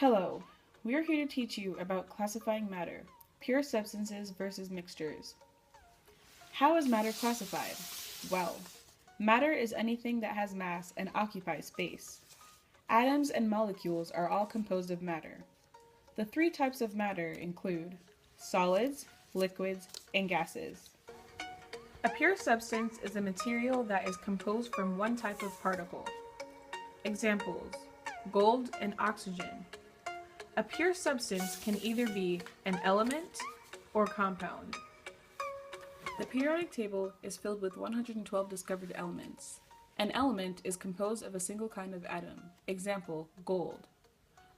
Hello, we are here to teach you about classifying matter, pure substances versus mixtures. How is matter classified? Well, matter is anything that has mass and occupies space. Atoms and molecules are all composed of matter. The three types of matter include solids, liquids, and gases. A pure substance is a material that is composed from one type of particle. Examples: gold and oxygen. A pure substance can either be an element or compound. The periodic table is filled with 112 discovered elements. An element is composed of a single kind of atom. Example, gold.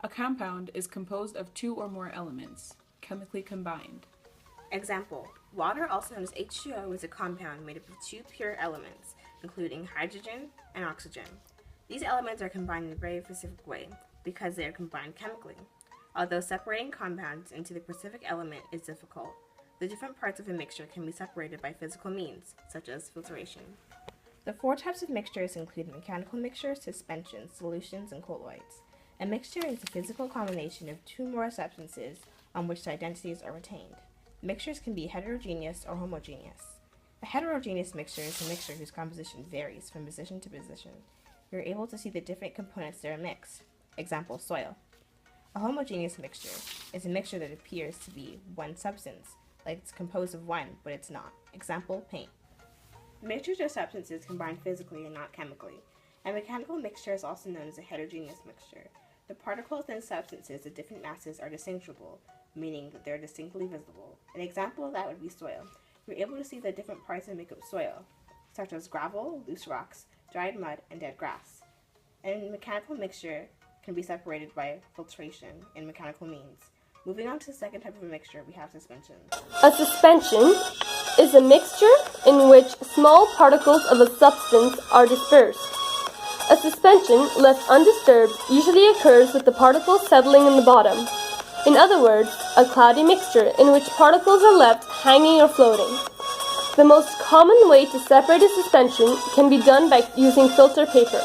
A compound is composed of two or more elements, chemically combined. Example, water, also known as H2O, is a compound made up of two pure elements, including hydrogen and oxygen. These elements are combined in a very specific way because they are combined chemically. Although separating compounds into the specific element is difficult, the different parts of a mixture can be separated by physical means, such as filtration. The four types of mixtures include mechanical mixtures, suspensions, solutions, and colloids. A mixture is a physical combination of two or more substances on which the identities are retained. Mixtures can be heterogeneous or homogeneous. A heterogeneous mixture is a mixture whose composition varies from position to position. You're able to see the different components that are mixed. Example, soil. A homogeneous mixture is a mixture that appears to be one substance, like it's composed of one, but it's not. Example, paint. Mixtures are substances combined physically and not chemically. A mechanical mixture is also known as a heterogeneous mixture. The particles and substances of different masses are distinguishable, meaning that they're distinctly visible. An example of that would be soil. You're able to see the different parts that make up soil, such as gravel, loose rocks, dried mud, and dead grass. A mechanical mixture can be separated by filtration and mechanical means. Moving on to the second type of a mixture, we have suspensions. A suspension is a mixture in which small particles of a substance are dispersed. A suspension left undisturbed usually occurs with the particles settling in the bottom. In other words, a cloudy mixture in which particles are left hanging or floating. The most common way to separate a suspension can be done by using filter paper.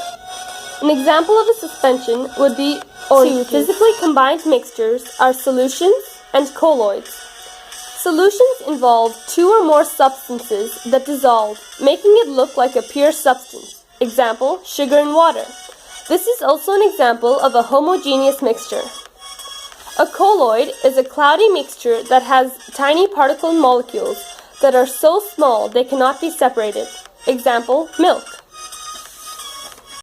An example of a suspension would be two physically combined mixtures are solutions and colloids. Solutions involve two or more substances that dissolve, making it look like a pure substance. Example, sugar and water. This is also an example of a homogeneous mixture. A colloid is a cloudy mixture that has tiny particle molecules that are so small they cannot be separated. Example, milk.